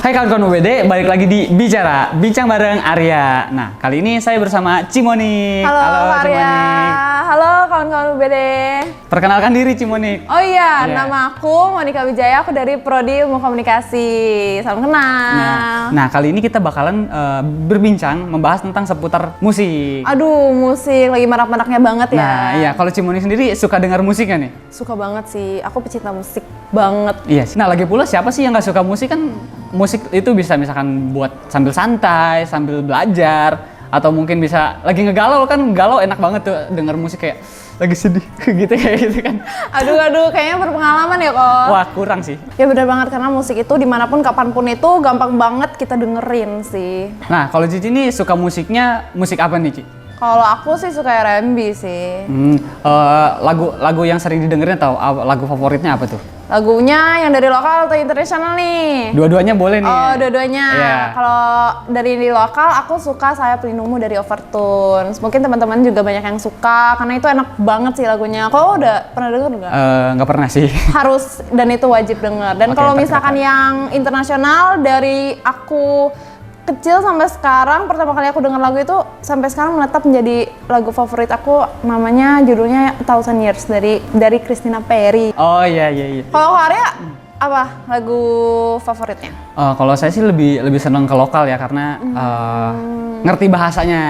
Hai kawan-kawan UBD, balik lagi di Bincang bareng Arya. Nah, kali ini saya bersama Cimonik. Halo Arya. Halo kawan-kawan UBD. Perkenalkan diri Cimonik. Oh iya, nama aku Monika Wijaya, aku dari Prodi Ilmu Komunikasi. Salam kenal. Nah, kali ini kita bakalan berbincang, membahas tentang seputar musik. Aduh, musik lagi marak-maraknya banget ya. Nah, iya, kalau Cimonik sendiri suka dengar musik kan nih? Suka banget sih, aku pecinta musik banget. Iya sih. Nah, lagi pula siapa sih yang nggak suka musik kan? Musik itu bisa misalkan buat sambil santai, sambil belajar, atau mungkin bisa lagi ngegalau kan, galau enak banget tuh denger musik kayak lagi sedih gitu kayak gitu kan. Aduh, kayaknya berpengalaman ya kok. Wah, kurang sih. Ya bener banget, karena musik itu dimanapun kapanpun itu gampang banget kita dengerin sih. Nah, kalau Cici ini suka musiknya, musik apa nih Ci? Kalau aku sih suka R&B sih. Lagu yang sering didengerin atau lagu favoritnya apa tuh? Lagunya yang dari lokal atau internasional nih? Dua-duanya boleh nih. Oh, dua-duanya. Yeah. Kalau dari lokal, aku suka Saya Pelindungmu dari Overtones. Mungkin teman-teman juga banyak yang suka, karena itu enak banget sih lagunya. Kau udah pernah denger nggak? Nggak pernah sih. Harus, dan itu wajib denger. Dan kalau misalkan yang internasional, dari aku kecil sampai sekarang, pertama kali aku dengar lagu itu sampai sekarang menetap menjadi lagu favorit aku, namanya judulnya Thousand Years dari Christina Perri. Oh iya. Kalau Arya apa lagu favoritnya? Kalau saya sih lebih seneng ke lokal ya, karena ngerti bahasanya.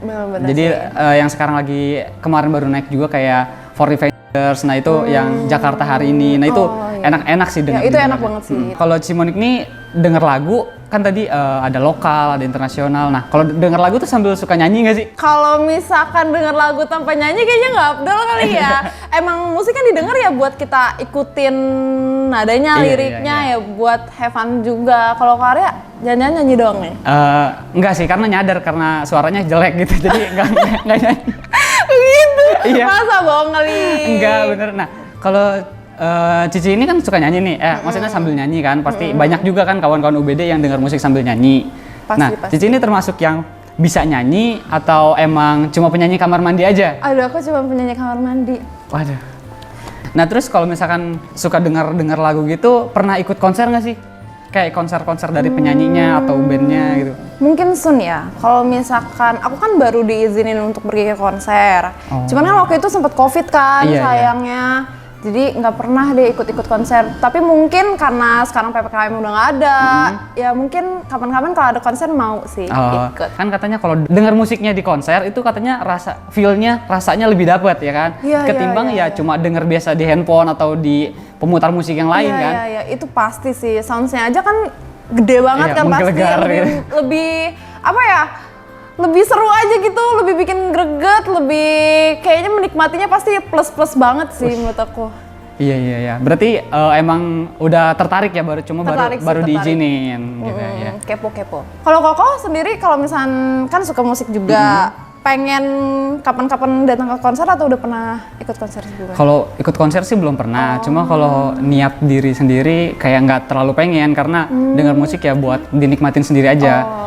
Bener-bener jadi sih. yang sekarang lagi kemarin baru naik juga kayak For Revengers, nah itu yang Jakarta hari ini, nah itu enak-enak sih denger. Ya, itu enak banget sih. Kalau Cimonik nih denger lagu kan tadi ada lokal, ada internasional. Nah, kalau denger lagu tuh sambil suka nyanyi nggak sih? Kalau misalkan denger lagu tanpa nyanyi kayaknya nggak afdol kali ya. Emang musik kan didengar ya buat kita ikutin nadanya, liriknya ya buat have fun juga. Kalau Arya jangan nyanyi doang nih? Enggak sih, karena nyadar karena suaranya jelek gitu, jadi enggak nyanyi. Begitu? Iya. Masa bohong kali? Enggak, bener. Nah, kalau Cici ini kan suka nyanyi nih, maksudnya sambil nyanyi kan, pasti banyak juga kan kawan-kawan UBD yang dengar musik sambil nyanyi. Pasti. Cici ini termasuk yang bisa nyanyi atau emang cuma penyanyi kamar mandi aja? Aduh, aku cuma penyanyi kamar mandi. Waduh. Nah, terus kalau misalkan suka dengar lagu gitu, pernah ikut konser nggak sih? Kayak konser-konser dari penyanyinya atau bandnya gitu? Mungkin soon ya. Kalau misalkan aku kan baru diizinin untuk pergi ke konser. Cuman kan waktu itu sempat COVID kan, sayangnya. Jadi nggak pernah deh ikut-ikut konser. Tapi mungkin karena sekarang PPKM udah nggak ada, ya mungkin kapan-kapan kalau ada konser mau sih ikut. Kan katanya kalau dengar musiknya di konser itu katanya rasanya lebih dapet ya kan? Ketimbang cuma denger biasa di handphone atau di pemutar musik yang lain kan? Iya, itu pasti sih. Soundsnya aja kan gede banget kan, pasti lebih apa ya? Lebih seru aja gitu, lebih bikin greget, lebih kayaknya menikmatinya pasti plus banget sih menurut aku. Iya. Berarti emang udah tertarik ya, baru diizinin gitu ya. Kepo. Kalau Koko sendiri kalau misalkan kan suka musik juga, pengen kapan-kapan datang ke konser atau udah pernah ikut konser juga? Kalau ikut konser sih belum pernah, cuma kalau niat diri sendiri kayak nggak terlalu pengen, karena dengar musik ya buat dinikmatin sendiri aja.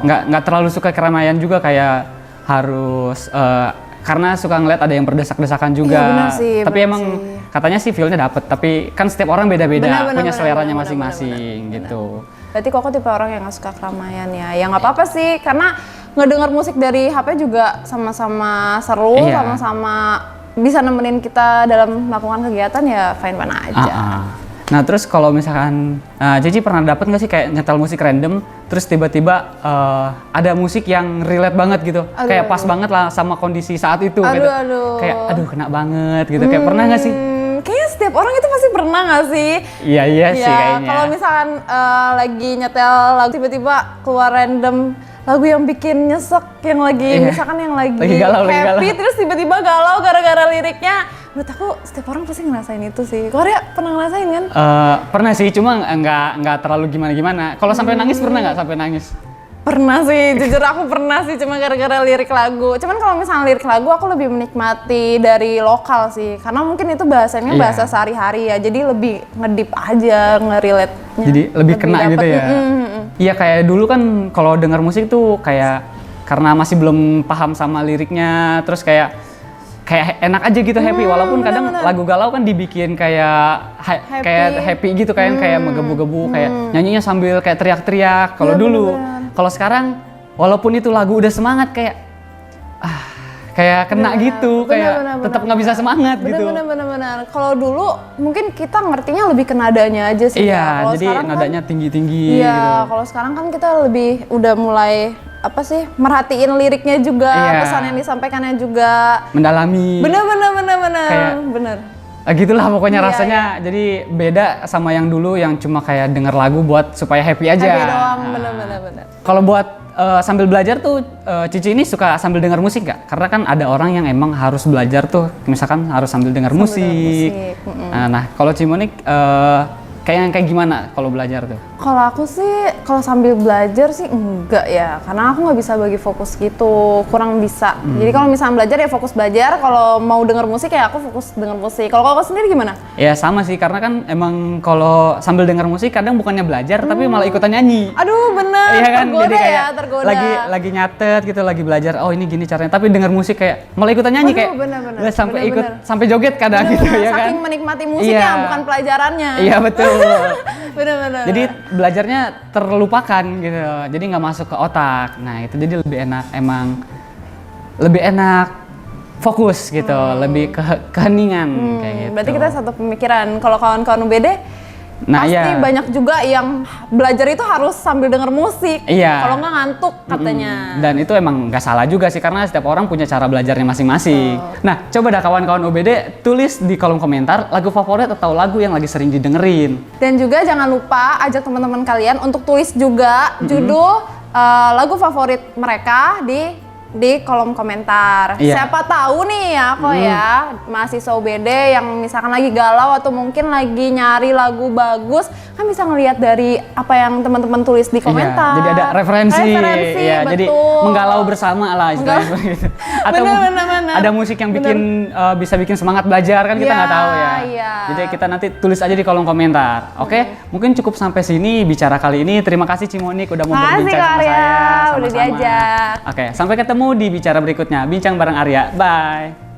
Nggak terlalu suka keramaian juga, kayak harus karena suka ngeliat ada yang berdesak-desakan juga. Iya, sih, tapi emang katanya sih feel-nya dapet, tapi kan setiap orang beda-beda, punya seleranya masing-masing gitu. Berarti Koko tipe orang yang nggak suka keramaian ya? Ya nggak apa-apa sih, karena ngedenger musik dari HP juga sama-sama seru, sama-sama bisa nemenin kita dalam melakukan kegiatan, ya fine-fine aja. Nah, terus kalau misalkan Cici pernah dapet nggak sih kayak nyetel musik random, terus tiba-tiba ada musik yang relate banget gitu, kayak pas banget lah sama kondisi saat itu gitu. Kayak kena banget gitu, kayak pernah nggak sih? Kayaknya setiap orang itu pasti pernah nggak sih? Iya sih kayaknya. Kalau misalkan lagi nyetel lagu tiba-tiba keluar random lagu yang bikin nyesek, yang lagi misalkan yang lagi galau, happy, terus tiba-tiba galau gara-gara liriknya. Menurut aku setiap orang pasti ngerasain itu sih. Korea pernah ngerasain kan? Pernah sih, cuma nggak terlalu gimana-gimana. Kalau sampai nangis pernah nggak sampai nangis? Pernah sih, jujur aku pernah sih, cuma gara-gara lirik lagu. Cuman kalau misalnya lirik lagu aku lebih menikmati dari lokal sih, karena mungkin itu bahasanya bahasa sehari-hari ya, jadi lebih ngedip aja, nge-relate-nya. Jadi lebih kena dapet, gitu ya? Iya, kayak dulu kan kalau dengar musik tuh kayak karena masih belum paham sama liriknya, terus kayak kayak enak aja gitu happy, walaupun kadang lagu galau kan dibikin kayak kayak happy gitu kan, kayak menggebu-gebu, kayak nyanyinya sambil kayak teriak-teriak. Kalau dulu, kalau sekarang walaupun itu lagu udah semangat kayak kayak kena gitu, kayak tetap nggak bisa semangat gitu. Bener. Kalau dulu mungkin kita ngertinya lebih ke nadanya aja sih. Iya, jadi nadanya tinggi-tinggi. Iya, gitu. kalau sekarang kan kita lebih udah mulai apa sih, merhatiin liriknya juga, pesan yang disampaikannya juga, mendalami. Bener. Gitulah pokoknya rasanya. Jadi beda sama yang dulu yang cuma kayak denger lagu buat supaya happy aja. Happy doang, bener. Kalau buat sambil belajar tuh, Cici ini suka sambil dengar musik nggak? Karena kan ada orang yang emang harus belajar tuh, misalkan harus sambil dengar musik. Nah, kalau Cimonik kayak gimana kalau belajar tuh? Kalau aku sih, kalau sambil belajar sih enggak ya, karena aku nggak bisa bagi fokus gitu, kurang bisa. Jadi kalau misalnya belajar ya fokus belajar, kalau mau denger musik ya aku fokus denger musik. Kalau kakak sendiri gimana? Ya sama sih, karena kan emang kalau sambil denger musik kadang bukannya belajar tapi malah ikutan nyanyi. Aduh bener, Iya kan? tergoda jadi kayak tergoda. lagi nyatet gitu, lagi belajar, oh ini gini caranya, tapi denger musik kayak malah ikutan nyanyi. Kayak sampai ikut sampai joget kadang gitu ya kan. Saking menikmati musiknya, bukan pelajarannya. Iya betul. bener. Jadi belajarnya terlupakan gitu, jadi nggak masuk ke otak. Nah itu jadi lebih enak, emang lebih enak fokus gitu, lebih keheningan kayak gitu. Berarti kita satu pemikiran. Kalau kawan-kawan UBD pasti banyak juga yang belajar itu harus sambil denger musik. Iya. Kalau nggak ngantuk katanya. Dan itu emang nggak salah juga sih, karena setiap orang punya cara belajarnya masing-masing. Nah, coba dah kawan-kawan UBD tulis di kolom komentar lagu favorit atau lagu yang lagi sering didengerin. Dan juga jangan lupa ajak teman-teman kalian untuk tulis juga judul lagu favorit mereka di kolom komentar. Siapa tahu nih ya kok ya mahasiswa UBD yang misalkan lagi galau atau mungkin lagi nyari lagu bagus, kan bisa ngelihat dari apa yang teman-teman tulis di komentar. Jadi ada referensi ya, betul. jadi menggalau bersama lah istilahnya gitu. Atau bener. ada musik yang bikin bisa bikin semangat belajar kan, kita nggak tahu ya. Jadi kita nanti tulis aja di kolom komentar. Oke? Mungkin cukup sampai sini bicara kali ini. Terima kasih Cimonik udah mau berbincang sama saya. Udah diajak. Oke, sampai ketemu di bicara berikutnya. Bincang bareng Arya. Bye.